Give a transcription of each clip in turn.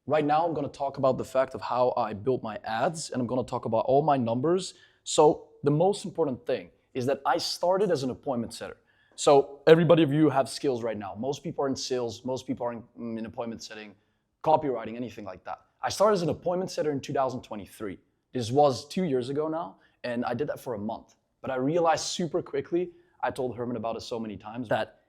Right now, I'm gonna talk about the fact of how I built my ads, and I'm gonna talk about all my numbers. So the most important thing is that I started as an appointment setter. So everybody of you have skills right now. Most people are in sales, most people are in appointment setting, copywriting, anything like that. I started as an appointment setter in 2023. This was 2 years ago now, and I did that for a month. But I realized super quickly, I told Herman about it so many times, that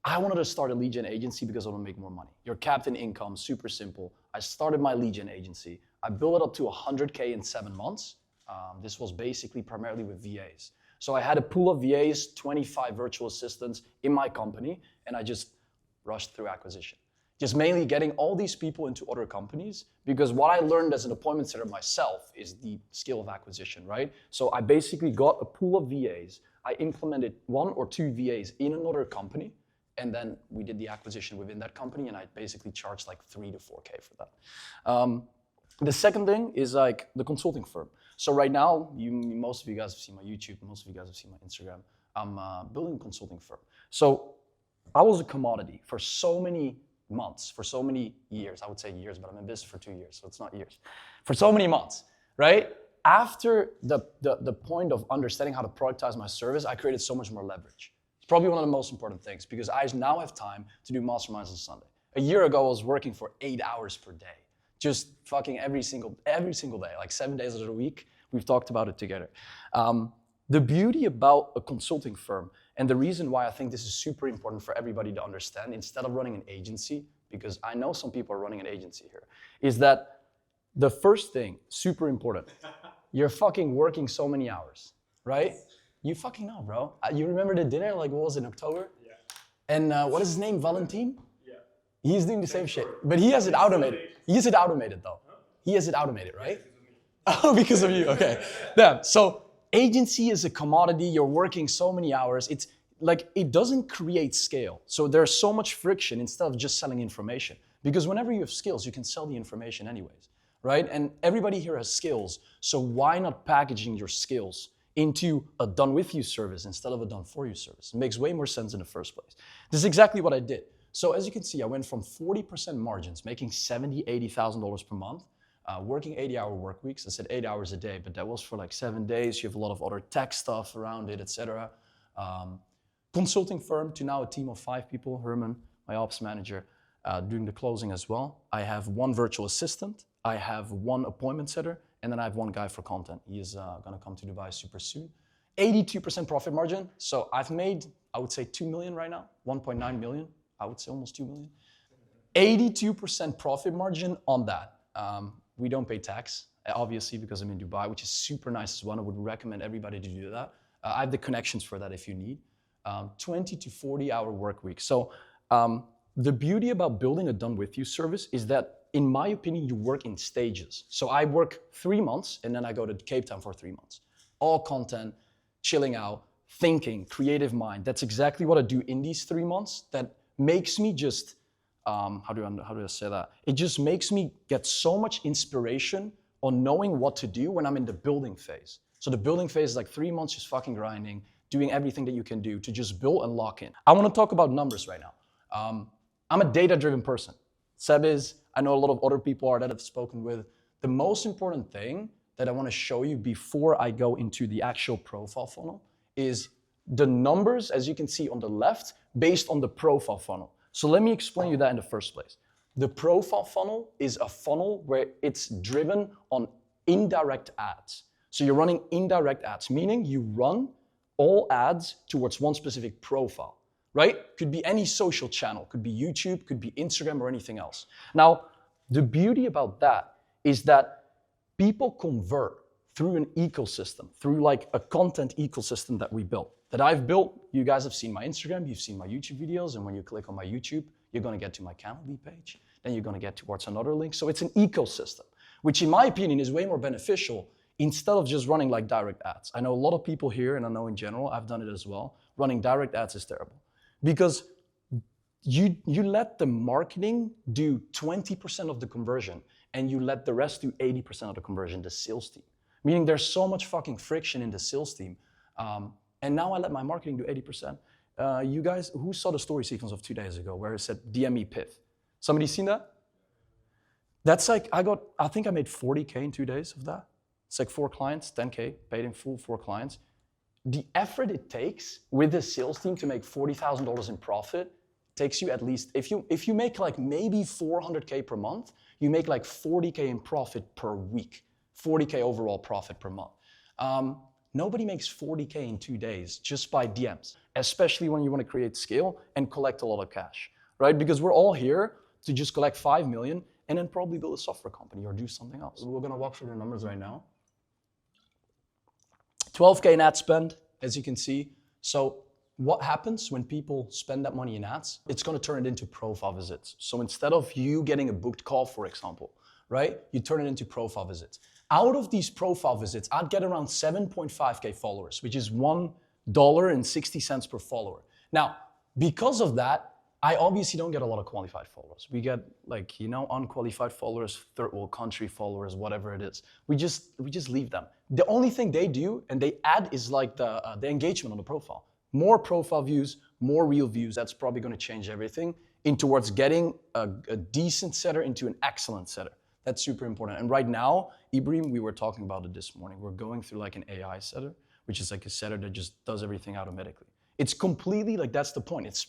I wanted to start a lead gen agency because I want to make more money. You're capped in income, super simple. I started my lead gen agency. I built it up to 100K in 7 months. This was basically primarily with VAs. So I had a pool of VAs, 25 virtual assistants in my company, and I just rushed through acquisition. Just mainly getting all these people into other companies, because what I learned as an appointment setter myself is the skill of acquisition, right? So I basically got a pool of VAs. I implemented 1 or 2 VAs in another company, and then we did the acquisition within that company, and I basically charged like 3 to 4K for that. The second thing is like the consulting firm. So right now, most of you guys have seen my YouTube, most of you guys have seen my Instagram. I'm building a consulting firm. So I was a commodity for so many months, for so many years. I would say years, but I'm in business for 2 years, so it's not years. For so many months, right? After the point of understanding how to productize my service, I created so much more leverage. It's probably one of the most important things, because I now have time to do masterminds on Sunday. A year ago, I was working for 8 hours per day. Just fucking every single day, like 7 days of the week. We've talked about it together. The beauty about a consulting firm, and the reason why I think this is super important for everybody to understand, instead of running an agency, because I know some people are running an agency here, is that the first thing, super important, you're fucking working so many hours, right? You fucking know, bro. You remember the dinner, like what was it, in October? Yeah. And what is his name, Valentin? Yeah. He's doing the same shit, but he has it automated. He has it automated though. He has it automated, right? Oh, because of you, okay. Yeah, so agency is a commodity. You're working so many hours. It's like, it doesn't create scale. So there's so much friction instead of just selling information. Because whenever you have skills, you can sell the information anyways, right? And everybody here has skills. So why not packaging your skills into a done with you service instead of a done for you service? It makes way more sense in the first place. This is exactly what I did. So as you can see, I went from 40% margins, making $70,000, $80,000 per month, working 80-hour work weeks. I said 8 hours a day, but that was for like 7 days. You have a lot of other tech stuff around it, etc. Consulting firm to now a team of 5 people. Herman, my ops manager, doing the closing as well. I have 1 virtual assistant. I have 1 appointment setter, and then I have 1 guy for content. He is gonna come to Dubai super soon. 82% profit margin. So I've made, I would say 2 million right now, 1.9 million. I would say almost 2 million. 82% profit margin on that. We don't pay tax, obviously, because I'm in Dubai, which is super nice as well. I would recommend everybody to do that. I have the connections for that if you need. 20 to 40-hour work week. So the beauty about building a done with you service is that, in my opinion, you work in stages. So I work 3 months, and then I go to Cape Town for 3 months. All content, chilling out, thinking, creative mind. That's exactly what I do in these 3 months. That makes me just, how do I say that? It just makes me get so much inspiration on knowing what to do when I'm in the building phase. So the building phase is like 3 months just fucking grinding, doing everything that you can do to just build and lock in. I want to talk about numbers right now. I'm a data-driven person. Seb is, I know a lot of other people are that I've spoken with. The most important thing that I want to show you before I go into the actual profile funnel is the numbers, as you can see on the left, based on the profile funnel. So let me explain you that in the first place. The profile funnel is a funnel where it's driven on indirect ads. So you're running indirect ads, meaning you run all ads towards one specific profile, right? Could be any social channel, could be YouTube, could be Instagram or anything else. Now, the beauty about that is that people convert through an ecosystem, through like a content ecosystem that we built, that I've built. You guys have seen my Instagram, you've seen my YouTube videos, and when you click on my YouTube, you're gonna get to my Calendly page, then you're gonna get towards another link. So it's an ecosystem, which in my opinion is way more beneficial instead of just running like direct ads. I know a lot of people here, and I know in general, I've done it as well, running direct ads is terrible. Because you let the marketing do 20% of the conversion, and you let the rest do 80% of the conversion, the sales team. Meaning there's so much fucking friction in the sales team. And now I let my marketing do 80%. You guys, who saw the story sequence of 2 days ago where it said DM me Pith? Somebody seen that? That's like, I think I made 40K in 2 days of that. It's like 4 clients, 10K, paid in full, 4 clients. The effort it takes with the sales team to make $40,000 in profit takes you at least, if you make like maybe 400K per month, you make like 40K in profit per week, 40K overall profit per month. Nobody makes 40K in 2 days just by DMs, especially when you want to create scale and collect a lot of cash, right? Because we're all here to just collect 5 million and then probably build a software company or do something else. We're gonna walk through the numbers right now. 12K in ad spend, as you can see. So what happens when people spend that money in ads? It's gonna turn it into profile visits. So instead of you getting a booked call, for example, right? You turn it into profile visits. Out of these profile visits, I'd get around 7.5K followers, which is $1.60 per follower. Now, because of that, I obviously don't get a lot of qualified followers. We get like, unqualified followers, third world country followers, whatever it is. We just leave them. The only thing they do and they add is like the engagement on the profile. More profile views, more real views. That's probably going to change everything in towards getting a decent setter into an excellent setter. That's super important. And right now, Ibrahim, we were talking about it this morning. We're going through like an AI setter, which is like a setter that just does everything automatically. It's completely like, that's the point. It's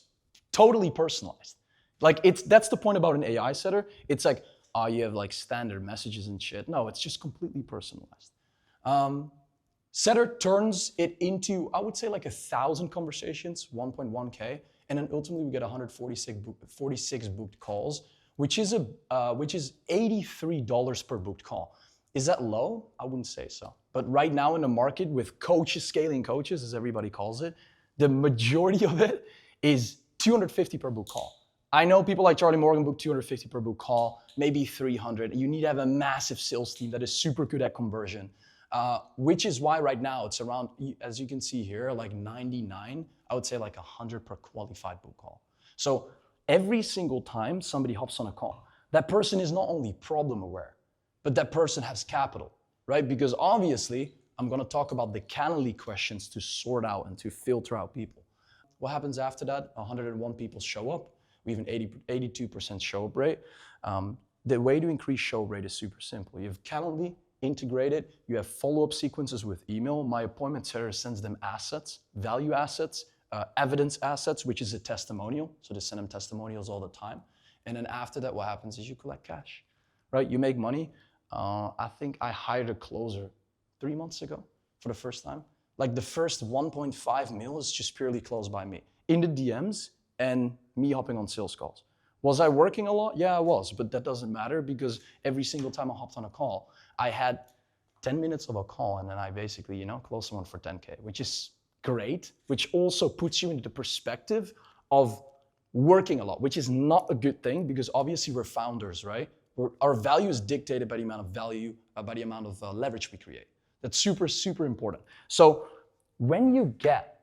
totally personalized. Like that's the point about an AI setter. It's like, you have like standard messages and shit. No, it's just completely personalized. Setter turns it into, I would say like 1,000 conversations, 1.1K, and then ultimately we get 146 booked calls, which is $83 per booked call. Is that low? I wouldn't say so. But right now in the market with coaches, scaling coaches, as everybody calls it, the majority of it is 250 per book call. I know people like Charlie Morgan book 250 per book call, maybe 300. You need to have a massive sales team that is super good at conversion, which is why right now it's around, as you can see here, like 99, I would say like 100 per qualified book call. So every single time somebody hops on a call, that person is not only problem aware, but that person has capital, right? Because obviously, I'm gonna talk about the Calendly questions to sort out and to filter out people. What happens after that? 101 people show up. We have an 82% show up rate. The way to increase show rate is super simple. You have Calendly integrated. You have follow-up sequences with email. My appointment setter sends them assets, value assets, evidence assets, which is a testimonial. So they send them testimonials all the time. And then after that, what happens is you collect cash, right? You make money. I think I hired a closer 3 months ago for the first time. Like the first 1.5 mil is just purely closed by me in the DMs and me hopping on sales calls. Was I working a lot? Yeah, I was, but that doesn't matter because every single time I hopped on a call, I had 10 minutes of a call and then I basically, closed someone for 10K, which is great, which also puts you into the perspective of working a lot, which is not a good thing because obviously we're founders, right? Our value is dictated by the amount of value, by the amount of leverage we create. That's super, super important. So when you get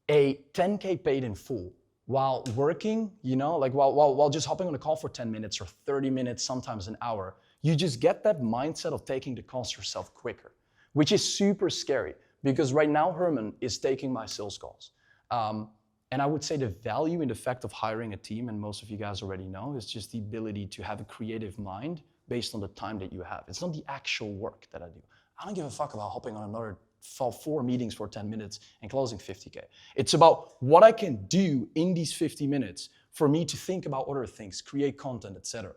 a 10K paid in full while working, like while just hopping on a call for 10 minutes or 30 minutes, sometimes an hour, you just get that mindset of taking the calls yourself quicker, which is super scary because right now Herman is taking my sales calls. And I would say the value and effect of hiring a team, and most of you guys already know, is just the ability to have a creative mind based on the time that you have. It's not the actual work that I do. I don't give a fuck about hopping on another 4 meetings for 10 minutes and closing 50K. It's about what I can do in these 50 minutes for me to think about other things, create content, etc.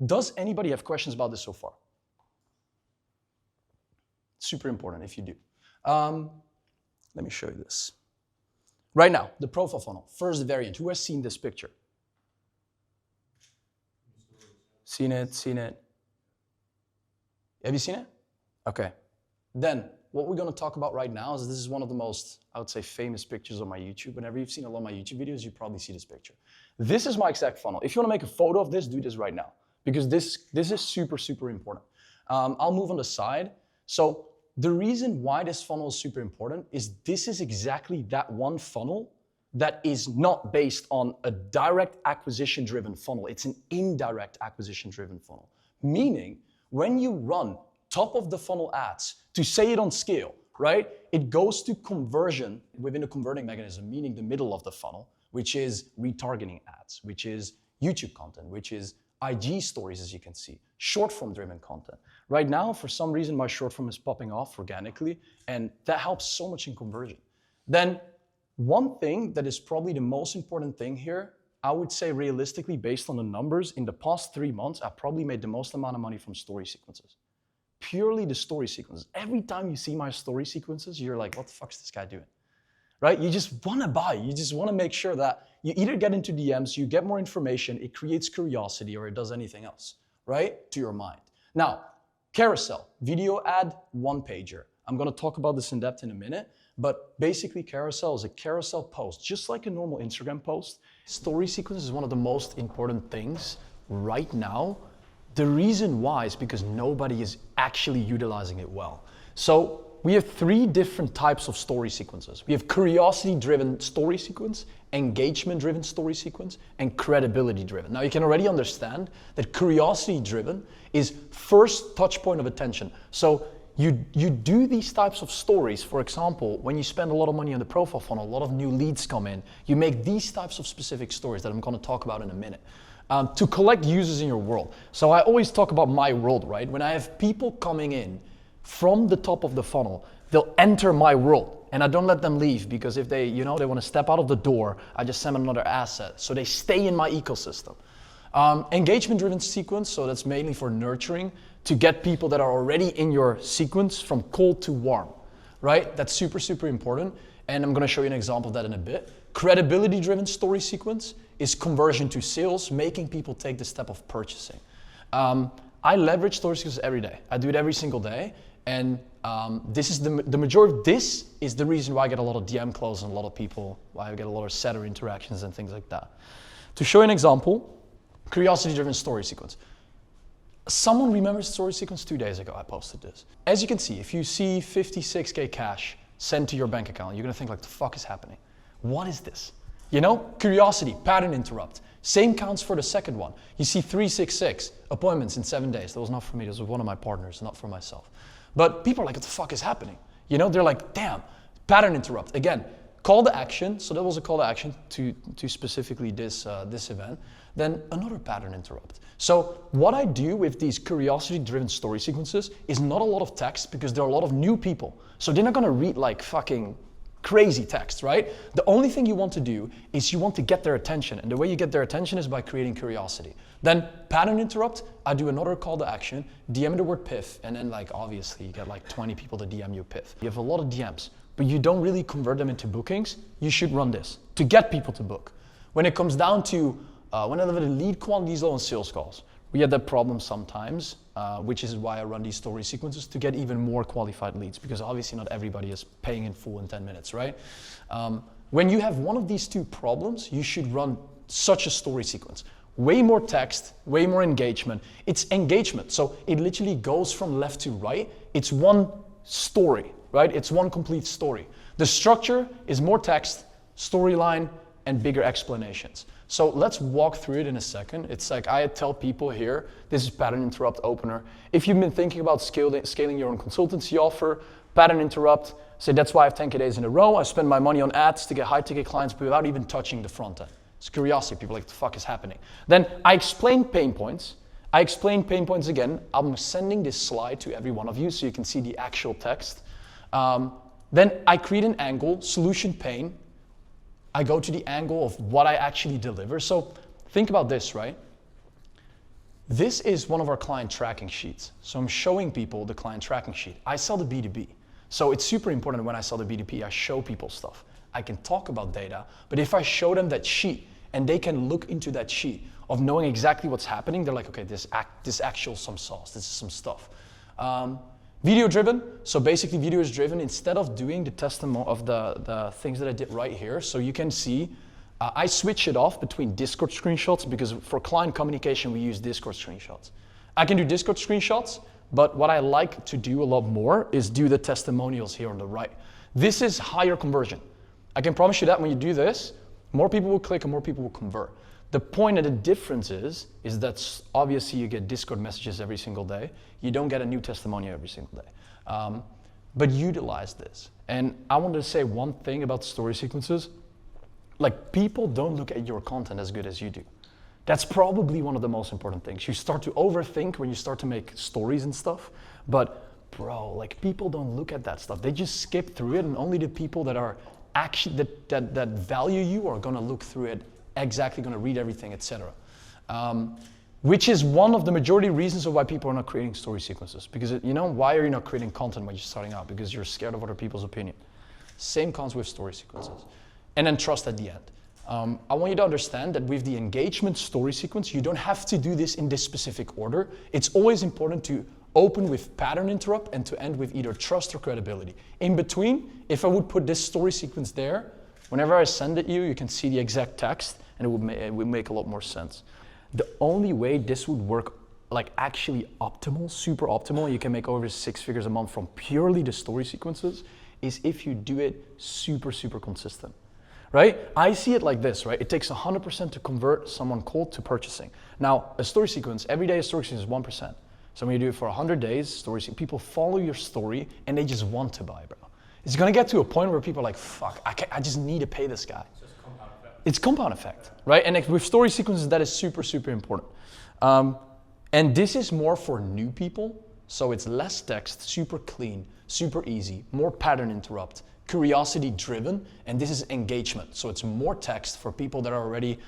Does anybody have questions about this so far? Super important if you do. Let me show you this. Right now, the profile funnel, first variant. Who has seen this picture? Seen it? Have you seen it? Okay. Then, what we're going to talk about right now is this is one of the most, I would say, famous pictures on my YouTube. Whenever you've seen a lot of my YouTube videos, you probably see this picture. This is my exact funnel. If you want to make a photo of this, do this right now because this is super, super important. I'll move on the side. So the reason why this funnel is super important is this is exactly that one funnel that is not based on a direct acquisition-driven funnel. It's an indirect acquisition-driven funnel. Meaning, when you run top of the funnel ads, to say it on scale, right? It goes to conversion within a converting mechanism, meaning the middle of the funnel, which is retargeting ads, which is YouTube content, which is IG stories, as you can see, short form driven content. Right now, for some reason, my short form is popping off organically, and that helps so much in conversion. Then one thing that is probably the most important thing here, I would say realistically, based on the numbers, in the past 3 months, I probably made the most amount of money from story sequences. Purely the story sequences. Every time you see my story sequences, you're like, what the fuck is this guy doing? Right? You just want to buy. You just want to make sure that you either get into DMs, you get more information, it creates curiosity, or it does anything else, right? To your mind. Now, carousel, video ad, one pager. I'm going to talk about this in depth in a minute, but basically carousel is a carousel post, just like a normal Instagram post. Story sequence is one of the most important things right now. The reason why is because nobody is actually utilizing it well. So we have 3 different types of story sequences. We have curiosity-driven story sequence, engagement-driven story sequence, and credibility-driven. Now you can already understand that curiosity-driven is first touch point of attention. So you do these types of stories, for example, when you spend a lot of money on the profile funnel, a lot of new leads come in, you make these types of specific stories that I'm gonna talk about in a minute. To collect users in your world. So I always talk about my world, right? When I have people coming in from the top of the funnel, they'll enter my world and I don't let them leave, because if they, they want to step out of the door, I just send them another asset. So they stay in my ecosystem. Engagement-driven sequence, so that's mainly for nurturing, to get people that are already in your sequence from cold to warm, right? That's super, super important. And I'm gonna show you an example of that in a bit. Credibility-driven story sequence is conversion to sales, making people take the step of purchasing. I leverage story sequences every day. I do it every single day. And this is the majority of this is the reason why I get a lot of DM closes and a lot of people, why I get a lot of setter interactions and things like that. To show you an example, curiosity-driven story sequence. Someone remembers the story sequence 2 days ago, I posted this. As you can see, if you see 56K cash sent to your bank account, you're gonna think like, the fuck is happening? What is this? Curiosity, pattern interrupt. Same counts for the second one. You see 366 appointments in 7 days. That was not for me, this was one of my partners, not for myself. But people are like, what the fuck is happening? They're like, damn, pattern interrupt. Again, call to action. So that was a call to action to specifically this event. Then another pattern interrupt. So what I do with these curiosity-driven story sequences is not a lot of text, because there are a lot of new people. So they're not gonna read like fucking crazy text, right? The only thing you want to do is you want to get their attention. And the way you get their attention is by creating curiosity. Then pattern interrupt, I do another call to action, DM the word PIF, and then obviously you get 20 people to DM you PIF. You have a lot of DMs, but you don't really convert them into bookings. You should run this to get people to book. When it comes down to whenever the lead quantity is low on sales calls, we have that problem sometimes, which is why I run these story sequences to get even more qualified leads, because obviously not everybody is paying in full in 10 minutes, right? When you have one of these 2 problems, you should run such a story sequence. Way more text, way more engagement. It's engagement, so it literally goes from left to right. It's one story, right? It's one complete story. The structure is more text, storyline, and bigger explanations. So let's walk through it in a second. It's like I tell people here, this is pattern interrupt opener. If you've been thinking about scaling your own consultancy offer, pattern interrupt, say that's why I have 10K days in a row. I spend my money on ads to get high ticket clients without even touching the front end. It's curiosity. People are like, what the fuck is happening? Then I explain pain points. I explain pain points again. I'm sending this slide to every one of you so you can see the actual text. Then I create an angle, solution pain. I go to the angle of what I actually deliver. So think about this, right? This is one of our client tracking sheets. So I'm showing people the client tracking sheet. I sell the B2B. So it's super important when I sell the B2B, I show people stuff. I can talk about data, but if I show them that sheet and they can look into that sheet of knowing exactly what's happening, they're like, okay, this actual some sauce, this is some stuff. Video driven, so basically video is driven instead of doing the testimony of the things that I did right here. So you can see, I switch it off between Discord screenshots, because for client communication, we use Discord screenshots. I can do Discord screenshots, but what I like to do a lot more is do the testimonials here on the right. This is higher conversion. I can promise you that when you do this, more people will click and more people will convert. The point of the difference is that obviously you get Discord messages every single day. You don't get a new testimonial every single day. But utilize this. And I wanted to say one thing about story sequences. Like, people don't look at your content as good as you do. That's probably one of the most important things. You start to overthink when you start to make stories and stuff, but bro, like people don't look at that stuff. They just skip through it, and only the people that are actually, that value you are gonna look through it, exactly gonna read everything, etc. Which is one of the majority reasons of why people are not creating story sequences. Because why are you not creating content when you're starting out? Because you're scared of other people's opinion. Same comes with story sequences. And then trust at the end. I want you to understand that with the engagement story sequence, you don't have to do this in this specific order. It's always important to open with pattern interrupt and to end with either trust or credibility. In between, if I would put this story sequence there, whenever I send it you can see the exact text, and it would make a lot more sense. The only way this would work, like actually optimal, super optimal, you can make over 6 figures a month from purely the story sequences, is if you do it super, super consistent, right? I see it like this, right? It takes 100% to convert someone cold to purchasing. Now, a story sequence, every day a story sequence is 1%. So when you do it for 100 days, people follow your story and they just want to buy, bro. It's gonna get to a point where people are like, fuck, I just need to pay this guy. It's compound effect, right? And with story sequences, that is super, super important. And this is more for new people. So it's less text, super clean, super easy, more pattern interrupt, curiosity driven, and this is engagement. So it's more text for people that are already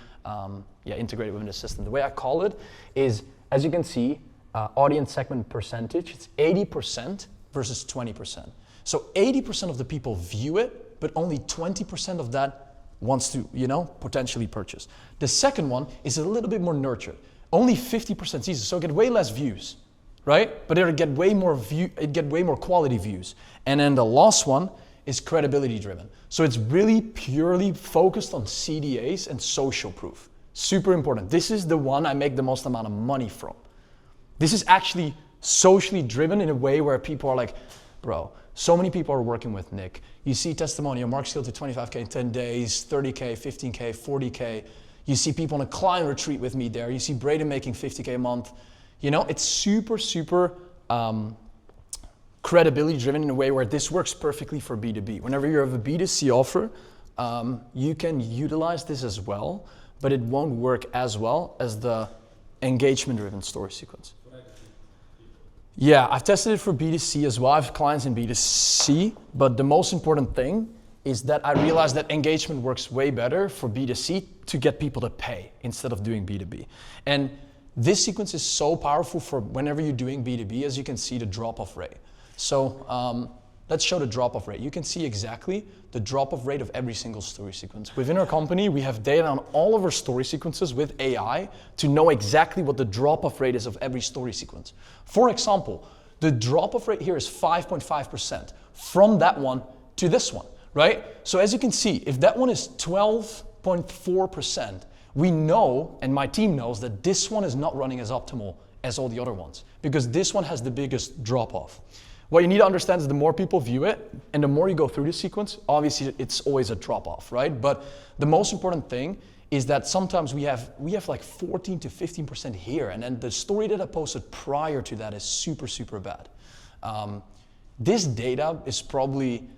integrated within the system. The way I call it is, as you can see, audience segment percentage, it's 80% versus 20%. So 80% of the people view it, but only 20% of that wants to, potentially purchase. The second one is a little bit more nurtured. Only 50% sees it, so it get way less views, right? But it get way more quality views. And then the last one is credibility driven. So it's really purely focused on CDAs and social proof. Super important. This is the one I make the most amount of money from. This is actually socially driven in a way where people are like, bro, so many people are working with Nik. You see testimonial, Mark scaled to 25K in 10 days, 30K, 15K, 40K. You see people on a client retreat with me there. You see Braden making 50K a month. It's super, super credibility driven in a way where this works perfectly for B2B. Whenever you have a B2C offer, you can utilize this as well, but it won't work as well as the engagement driven story sequence. Yeah, I've tested it for B2C as well. I have clients in B2C, but the most important thing is that I realized that engagement works way better for B2C to get people to pay instead of doing B2B. And this sequence is so powerful for whenever you're doing B2B, as you can see the drop-off rate. So let's show the drop-off rate. You can see exactly the drop-off rate of every single story sequence. Within our company, we have data on all of our story sequences with AI to know exactly what the drop-off rate is of every story sequence. For example, the drop-off rate here is 5.5% from that one to this one, right? So as you can see, if that one is 12.4%, we know, and my team knows, that this one is not running as optimal as all the other ones because this one has the biggest drop-off. What you need to understand is the more people view it and the more you go through the sequence, obviously it's always a drop-off, right? But the most important thing is that sometimes we have like 14 to 15% here, and then the story that I posted prior to that is super, super bad. This data is probably,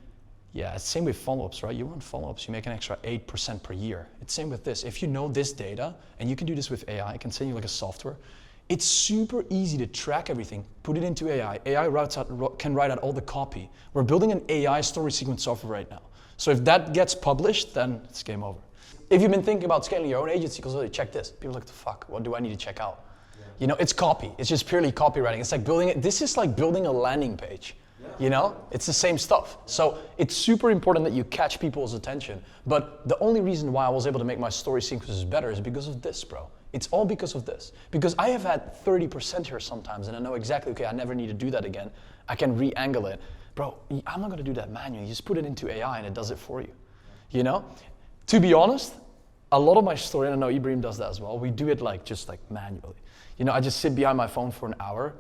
it's same with follow-ups, right? You want follow-ups, you make an extra 8% per year. It's same with this. If you know this data, and you can do this with AI, I can send you like a software, it's super easy to track everything, put it into AI. AI can write out all the copy. We're building an AI story sequence software right now. So if that gets published, then it's game over. If you've been thinking about scaling your own agency, because check this. People are like, the fuck, what do I need to check out? Yeah. It's copy. It's just purely copywriting. It's like this is like building a landing page. Yeah. It's the same stuff. So it's super important that you catch people's attention. But the only reason why I was able to make my story sequences better is because of this, bro. It's all because of this. Because I have had 30% here sometimes, and I know exactly, okay, I never need to do that again. I can re-angle it. Bro, I'm not gonna do that manually. You just put it into AI and it does it for you. To be honest, a lot of my story, and I know Ibrahim does that as well, we do it just manually. I just sit behind my phone for an hour.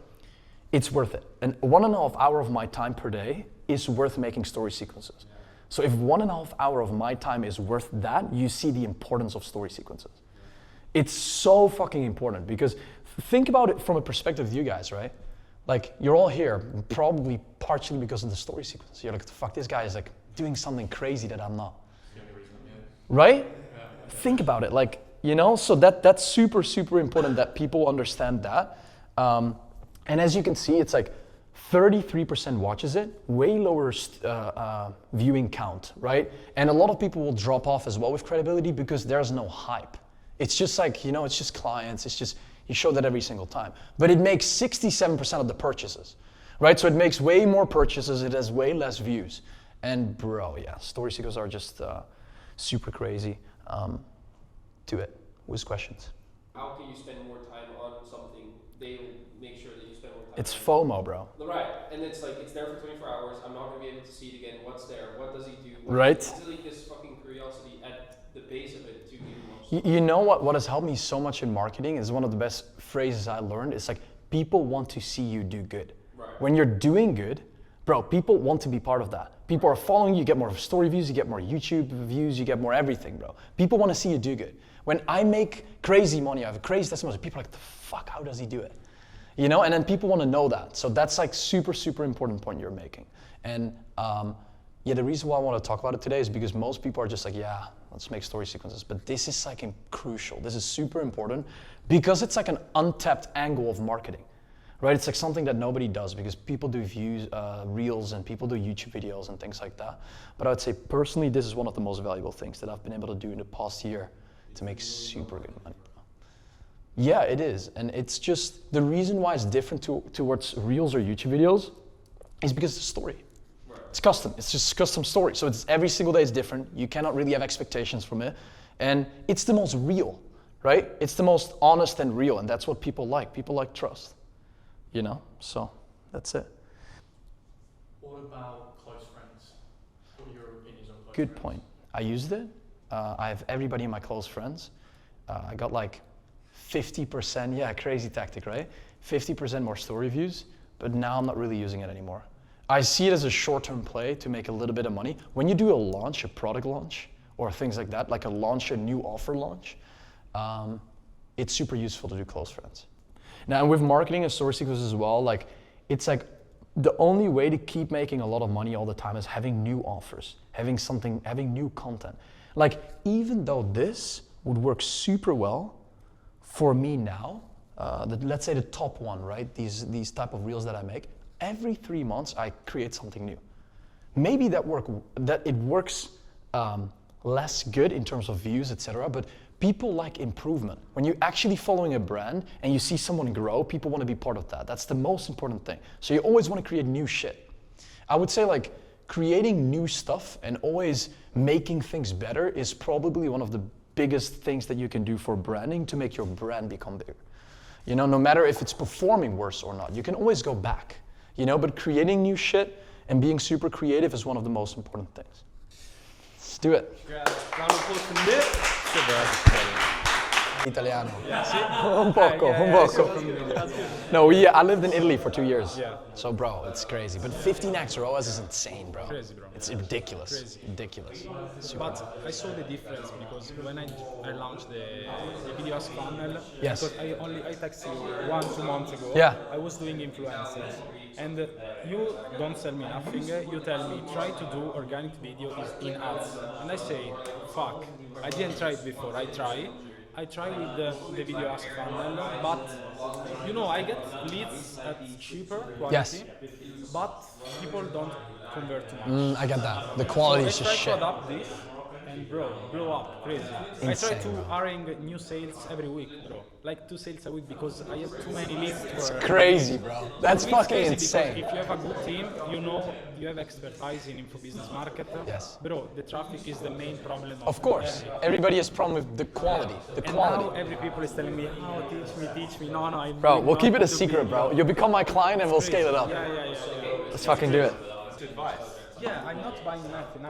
It's worth it. And 1.5 hours of my time per day is worth making story sequences. So if 1.5 hours of my time is worth that, you see the importance of story sequences. It's so fucking important because think about it from a perspective of you guys, right? Like you're all here probably partially because of the story sequence. You're like, fuck, this guy is like doing something crazy that I'm not. Right? Think about it. Like You know, so that's super, super important that people understand that. And as you can see, it's like 33% watches it, way lower viewing count, right? And a lot of people will drop off as well with credibility because there's no hype. It's just like, you know, it's just clients, it's just, you show that every single time. But it makes 67% of the purchases, right? So it makes way more purchases, it has way less views. And bro, yeah, story seekers are just super crazy. Do it. Who's questions? How can you spend more time on something? They make sure that you spend more time. It's FOMO, bro. Right, and it's like it's there for 24 hours. I'm not gonna be able to see it again. What's there? What does he do? Right. It's like this fucking curiosity at the base of it to get You know what has helped me so much in marketing is one of the best phrases I learned. It's like people want to see you do good. Right. When you're doing good, bro, people want to be part of that. People are following you, you get more story views, you get more YouTube views, you get more everything, bro. People want to see you do good. When I make crazy money, I have a crazy testimony, people are like, the fuck, how does he do it? You know, and then people want to know that. So that's like super, super important point you're making. And yeah, the reason why I want to talk about it today is because most people are just like, yeah, let's make story sequences. But this is like crucial. This is super important because it's like an untapped angle of marketing, right? It's like something that nobody does because people do views, reels, and people do YouTube videos and things like that. But I would say personally, this is one of the most valuable things that I've been able to do in the past year to make super good money. Yeah, it is. And it's just, the reason why it's different towards reels or YouTube videos is because it's a story. Right. It's custom. It's just custom story. So it's every single day is different. You cannot really have expectations from it. And it's the most real, right? It's the most honest and real. And that's what people like. People like trust, you know? So that's it. What about close friends? What are your opinions on close friends? Good point. I used it. I have everybody in my close friends. I got like 50%, yeah, crazy tactic, right? 50% more story views, but now I'm not really using it anymore. I see it as a short-term play to make a little bit of money. When you do a launch, a product launch, or things like that, like a new offer launch, it's super useful to do close friends. Now, with marketing and story sequences as well, like, it's like the only way to keep making a lot of money all the time is having new offers, having new content. Like, even though this would work super well for me now, let's say the top one, right? These type of reels that I make, every 3 months I create something new. Maybe it works less good in terms of views, etc. But people like improvement. When you're actually following a brand and you see someone grow, people want to be part of that. That's the most important thing. So you always want to create new shit. I would say like creating new stuff and always making things better is probably one of the biggest things that you can do for branding to make your brand become bigger. You know, no matter if it's performing worse or not, you can always go back. You know, but creating new shit and being super creative is one of the most important things. Let's do it. Round of applause for Nik. Italiano. Yeah, sì? Un poco. No, I lived in Italy for 2 years. Yeah. So, bro, it's crazy. But 15x ROAS is insane, bro. Crazy, bro. It's ridiculous. Crazy. Ridiculous. Super. But I saw the difference because when I launched the video ask funnel, Yes. because I texted you 1-2 months ago, Yeah. I was doing influencers. And you don't tell me nothing, you tell me try to do organic video in ads. And I say, fuck, I didn't try it before, I try with the video ask funnel, but you know, I get leads at cheaper quality, Yes. but people don't convert too much. I get that. The quality is So just I try shit. to adapt this and bro, blow up, crazy. Insane, I try to bro. hiring new sales every week, bro. Like 2 sales a week because I have too many leads. It's crazy, bro. That's It's fucking crazy insane. because if you have a good team, you know you have expertise in info business market. Yes. Bro, the traffic is the main problem. Of course. Everybody has problem with the quality. The And quality. now every people is telling me, oh, teach me. No, I Bro, we'll keep it a to secret, be- bro. You'll become my client and we'll scale it up. Yeah. Let's fucking do it. Yeah, I'm not buying nothing,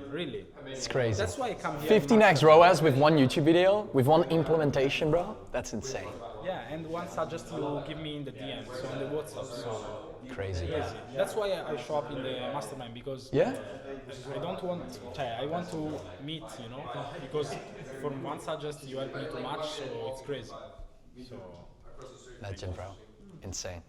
really. It's crazy. That's why I come here. 15x ROAS with one YouTube video, with one implementation, bro. That's insane. Yeah, and one suggest you give me in the DM, so on the WhatsApp. So Crazy. crazy. That's why I show up in the mastermind because Yeah? I don't want. I want to meet, you know, because from one suggest you help me too much, so it's crazy. So Legend, bro. Insane.